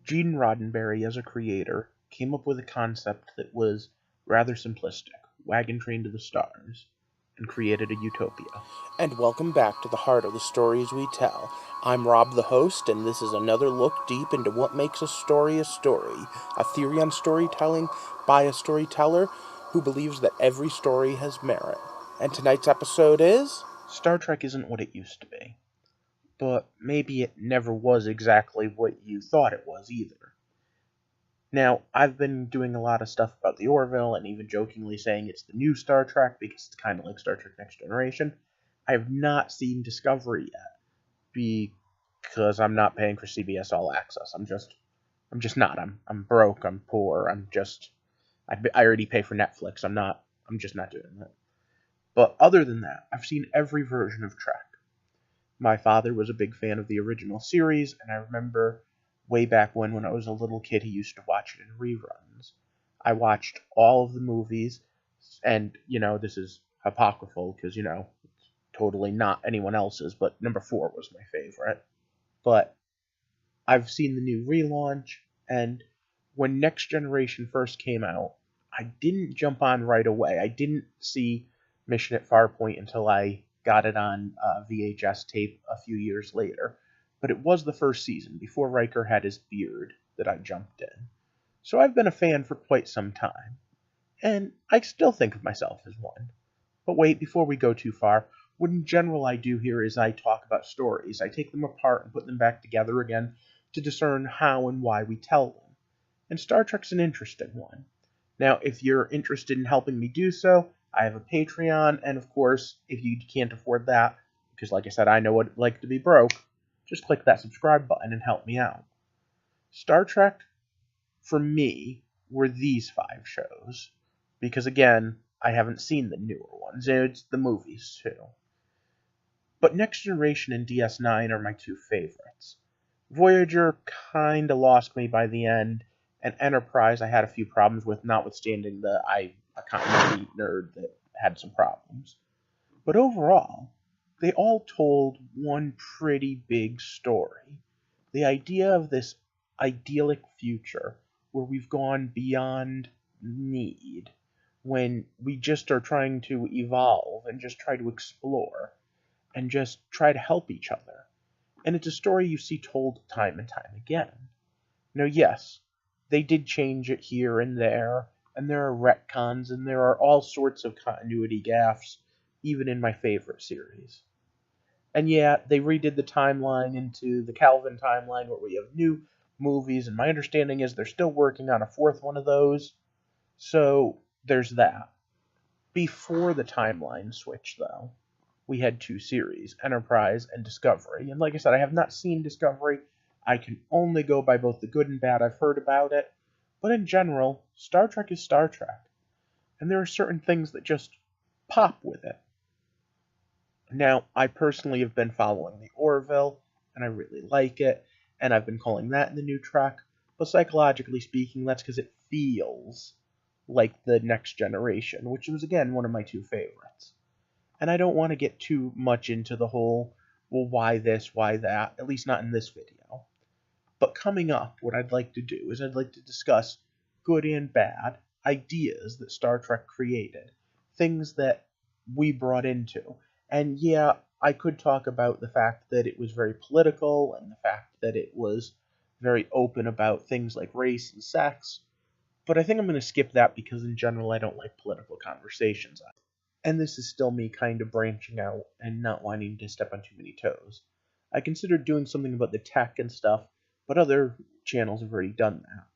Gene Roddenberry, as a creator, came up with a concept that was rather simplistic, wagon train to the stars, and created a utopia. And welcome back to the heart of the stories we tell. I'm Rob, the host, and this is another look deep into what makes a story, a theory on storytelling by a storyteller who believes that every story has merit. And tonight's episode is... Star Trek isn't what it used to be, but maybe it never was exactly what you thought it was either. Now, I've been doing a lot of stuff about the Orville and even jokingly saying it's the new Star Trek because it's kind of like Star Trek Next Generation. I have not seen Discovery yet because I'm not paying for CBS All Access. I'm just not. I'm broke. I'm poor. I already pay for Netflix. I'm just not doing that. But other than that, I've seen every version of Trek. My father was a big fan of the original series, and I remember way back when I was a little kid, he used to watch it in reruns. I watched all of the movies, and, this is apocryphal because, it's totally not anyone else's, but number 4 was my favorite. But I've seen the new relaunch, and when Next Generation first came out, I didn't jump on right away. I didn't see Mission at Farpoint until I got it on VHS tape a few years later. But it was the first season, before Riker had his beard, that I jumped in. So I've been a fan for quite some time. And I still think of myself as one. But wait, before we go too far, what in general I do here is I talk about stories. I take them apart and put them back together again to discern how and why we tell them. And Star Trek's an interesting one. Now, if you're interested in helping me do so, I have a Patreon, and of course, if you can't afford that, because like I said, I know what it's like to be broke, just click that subscribe button and help me out. Star Trek, for me, were these 5 shows. Because again, I haven't seen the newer ones. It's the movies, too. But Next Generation and DS9 are my 2 favorites. Voyager kinda lost me by the end, and Enterprise I had a few problems with, notwithstanding I'm a continuity nerd that had some problems. But overall, they all told one pretty big story. The idea of this idyllic future where we've gone beyond need, when we just are trying to evolve and just try to explore and just try to help each other. And it's a story you see told time and time again. Now, yes, they did change it here and there are retcons, and there are all sorts of continuity gaffes, even in my favorite series. And yeah, they redid the timeline into the Calvin timeline, where we have new movies, and my understanding is they're still working on a 4th one of those. So, there's that. Before the timeline switch, though, we had 2 series, Enterprise and Discovery. And like I said, I have not seen Discovery. I can only go by both the good and bad I've heard about it. But in general, Star Trek is Star Trek. And there are certain things that just pop with it. Now, I personally have been following the Orville, and I really like it, and I've been calling that the new Trek. But psychologically speaking, that's because it feels like the Next Generation, which was, again, one of my 2 favorites. And I don't want to get too much into the whole, well, why this, why that, at least not in this video. But coming up, what I'd like to do is I'd like to discuss good and bad ideas that Star Trek created, things that we brought into. And yeah, I could talk about the fact that it was very political and the fact that it was very open about things like race and sex, but I think I'm going to skip that because in general I don't like political conversations. And this is still me kind of branching out and not wanting to step on too many toes. I considered doing something about the tech and stuff, but other channels have already done that.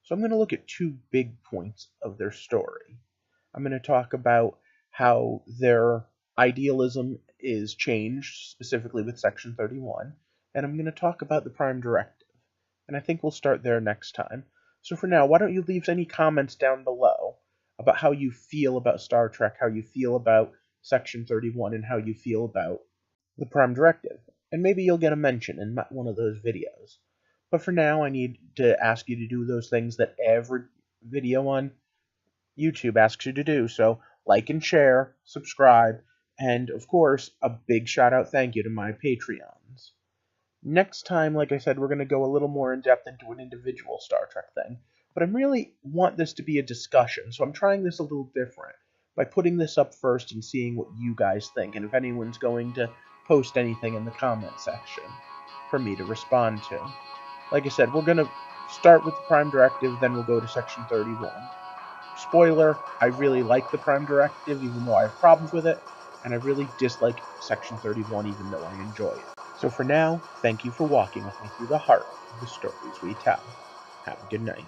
So I'm going to look at 2 big points of their story. I'm going to talk about how their idealism is changed, specifically with Section 31, and I'm going to talk about the Prime Directive. And I think we'll start there next time. So for now, why don't you leave any comments down below about how you feel about Star Trek, how you feel about Section 31, and how you feel about the Prime Directive. And maybe you'll get a mention in one of those videos. But for now, I need to ask you to do those things that every video on YouTube asks you to do. So like and share, subscribe, and of course, a big shout out thank you to my Patreons. Next time, like I said, we're going to go a little more in depth into an individual Star Trek thing. But I really want this to be a discussion, so I'm trying this a little different by putting this up first and seeing what you guys think, and if anyone's going to post anything in the comment section for me to respond to. Like I said, we're going to start with the Prime Directive, then we'll go to Section 31. Spoiler, I really like the Prime Directive, even though I have problems with it, and I really dislike Section 31, even though I enjoy it. So for now, thank you for walking with me through the heart of the stories we tell. Have a good night.